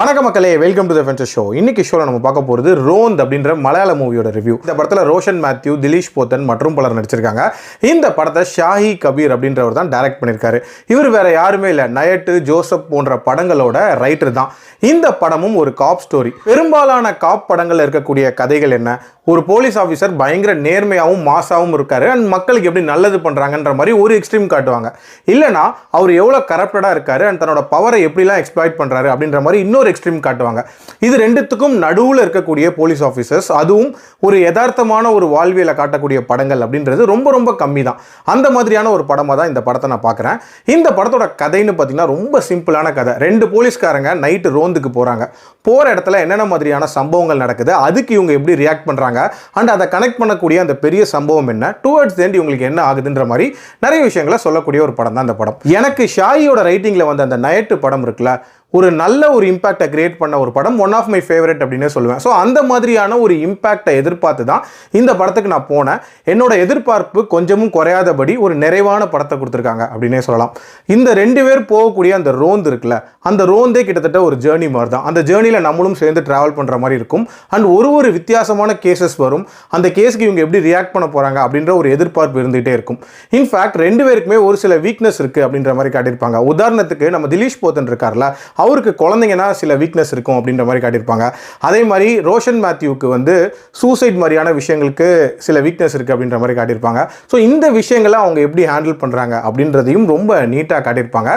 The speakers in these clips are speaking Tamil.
வணக்க மக்களே, welcome to the venture show. இன்னைக்கு ஷோல நம்ம பார்க்க போகிறது ரோந்த் அப்படின்ற மலையாள மூவியோட ரிவ்யூ. இந்த படத்தில் ரோஷன் மேத்யூ, திலீஷ் போத்தன் மற்றும் பலர் நடிச்சிருக்காங்க. இந்த படத்தை ஷாஹி கபீர் அப்படின்றவர் தான் டைரக்ட் பண்ணியிருக்காரு. இவர் வேற யாருமே இல்லை, நயட்டு, ஜோசப் போன்ற படங்களோட ரைட்டர் தான். இந்த படமும் ஒரு காப் ஸ்டோரி. பெரும்பாலான காப் படங்கள் இருக்கக்கூடிய கதைகள் என்ன, ஒரு போலீஸ் ஆஃபீஸர் பயங்கர நேர்மையாகவும் மாசாவும் இருக்காரு அண்ட் மக்களுக்கு எப்படி நல்லது பண்ணுறாங்கன்ற மாதிரி ஒரு எக்ஸ்ட்ரீம் காட்டுவாங்க. இல்லைனா அவர் எவ்வளோ கரப்டடாக இருக்காரு அண்ட் தன்னோட பவரை எப்படிலாம் எக்ஸ்ப்ளாய்ட் பண்ணுறாரு அப்படின்ற மாதிரி இன்னொரு எக்ஸ்ட்ரீம் காட்டுவாங்க. இது ரெண்டுத்துக்கும் நடுவில் இருக்கக்கூடிய போலீஸ் ஆஃபீஸர்ஸ், அதுவும் ஒரு யதார்த்தமான ஒரு வாழ்வியலை காட்டக்கூடிய படங்கள் அப்படின்றது ரொம்ப ரொம்ப கம்மி தான். அந்த மாதிரியான ஒரு படமாக தான் இந்த படத்தை நான் பார்க்குறேன். இந்த படத்தோட கதைன்னு பார்த்தீங்கன்னா ரொம்ப சிம்பிளான கதை. ரெண்டு போலீஸ்காரங்க நைட்டு ரோந்துக்கு போகிறாங்க. போகிற இடத்துல என்னென்ன மாதிரியான சம்பவங்கள் நடக்குது, அதுக்கு இவங்க எப்படி ரியாக்ட் பண்ணுறாங்க அண்ட் அதை கனெக்ட் பண்ணக்கூடிய அந்த பெரிய சம்பவம் என்ன, டுவர்ட்ஸ் எண்ட் இவங்களுக்கு என்ன ஆகுதுன்ற மாதிரி நிறைய விஷயங்களை சொல்லக்கூடிய ஒரு படம் தான் இந்த படம். எனக்கு ஷாயியோட ரைட்டிங்கில் வந்த அந்த நயட்டு படம் இருக்குல்ல, ஒரு நல்ல ஒரு இம்பாக்டை கிரியேட் பண்ண ஒரு படம், ஒன் ஆஃப் மை ஃபேவரட் அப்படின்னு சொல்லுவேன். ஸோ அந்த மாதிரியான ஒரு இம்பாக்டை எதிர்பார்த்து தான் இந்த படத்துக்கு நான் போனேன். என்னோட எதிர்பார்ப்பு கொஞ்சமும் குறையாதபடி ஒரு நிறைவான படத்தை கொடுத்துருக்காங்க அப்படின்னே சொல்லலாம். இந்த ரெண்டு பேர் போகக்கூடிய அந்த ரோந்து இருக்குல்ல, அந்த ரோந்தே கிட்டத்தட்ட ஒரு ஜேர்னி மாதிரி தான். அந்த ஜேர்னியில் நம்மளும் சேர்ந்து ட்ராவல் பண்ணுற மாதிரி இருக்கும் அண்ட் ஒரு வித்தியாசமான கேசஸ் வரும். அந்த கேஸுக்கு இவங்க எப்படி ரியாக்ட் பண்ண போகிறாங்க அப்படின்ற ஒரு எதிர்பார்ப்பு இருந்துகிட்டே இருக்கும். இன்ஃபேக்ட் ரெண்டு பேருக்குமே ஒரு சில வீக்னஸ் இருக்குது அப்படின்ற மாதிரி காட்டியிருப்பாங்க. உதாரணத்துக்கு நம்ம திலீஷ் போத்தன் இருக்கார்ல, அவருக்கு குழந்தைங்கன்னா சில வீக்னஸ் இருக்கும் அப்படின்ற மாதிரி காட்டியிருப்பாங்க. அதே மாதிரி ரோஷன் மேத்யூக்கு வந்து சூசைட் மாதிரியான விஷயங்களுக்கு சில வீக்னஸ் இருக்குது அப்படின்ற மாதிரி காட்டியிருப்பாங்க. ஸோ இந்த விஷயங்களை அவங்க எப்படி ஹேண்டில் பண்ணுறாங்க அப்படின்றதையும் ரொம்ப நீட்டாக காட்டியிருப்பாங்க.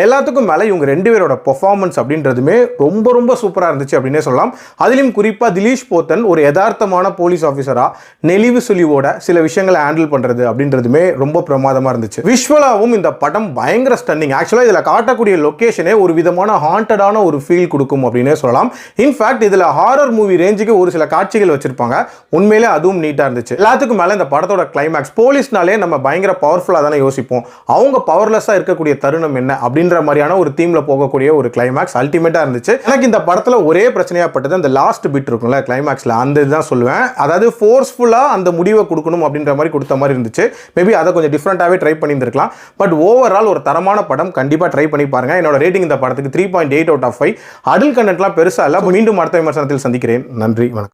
எல்லாத்துக்கும் மேலே இவங்க ரெண்டு பேரோட பெர்ஃபார்மன்ஸ் அப்படின்றதுமே ரொம்ப ரொம்ப சூப்பராக இருந்துச்சு அப்படின்னே சொல்லலாம். அதிலும் குறிப்பாக திலீஷ் போத்தன் ஒரு யதார்த்தமான போலீஸ் ஆஃபீஸராக நெளிவு சுழிவோட சில விஷயங்களை ஹேண்டில் பண்ணுறது அப்படின்றதுமே ரொம்ப பிரமாதமாக இருந்துச்சு. விஷுவலாகவும் இந்த படம் பயங்கர ஸ்டன்னிங். ஆக்சுவலாக இதில் காட்டக்கூடிய லொக்கேஷனே ஒரு விதமான ஹாண்டடான ஒரு ஃபீல் கொடுக்கும் அப்படின்னே சொல்லலாம். இன்ஃபேக்ட் இதில் ஹாரர் மூவி ரேஞ்சுக்கு ஒரு சில காட்சிகள் வச்சிருப்பாங்க. உண்மையிலே அதுவும் நீட்டாக இருந்துச்சு. எல்லாத்துக்கும் மேலே இந்த படத்தோட கிளைமேக்ஸ், போலீஸ்னாலே நம்ம பயங்கர பவர்ஃபுல்லாக தானே யோசிப்போம். அவங்க பவர்லெஸ்ஸாக இருக்கக்கூடிய தருணம் என்ன அப்படின்ற மாதிரியான ஒரு தீமில் போகக்கூடிய ஒரு கிளைமேக்ஸ் அல்டிமேட்டாக இருந்துச்சு. எனக்கு இந்த படத்தில் ஒரே பிரச்சனையாகப்பட்டது அந்த லாஸ்ட் பிட் இருக்கும்ல கிளைமேக்ஸில், அந்த இதுதான் சொல்லுவேன். அதாவது ஃபோர்ஸ்ஃபுல்லாக அந்த முடிவை கொடுக்கணும் அப்படின்ற மாதிரி கொடுத்த மாதிரி இருந்துச்சு. மேபி அதை கொஞ்சம் டிஃப்ரெண்ட்டாகவே ட்ரை பண்ணியிருந்திருக்கலாம். பட் ஓவரால் ஒரு தரமான படம், கண்டிப்பாக ட்ரை பண்ணி பாருங்க. என்னோட ரேட்டிங் இந்த படத்துக்கு 3.8 out of 5. அடல்ட் கண்டென்ட்லாம் பெருசாக இல்லை. மீண்டும் அடுத்த விமர்சனத்தில் சந்திக்கிறேன். நன்றி, வணக்கம்.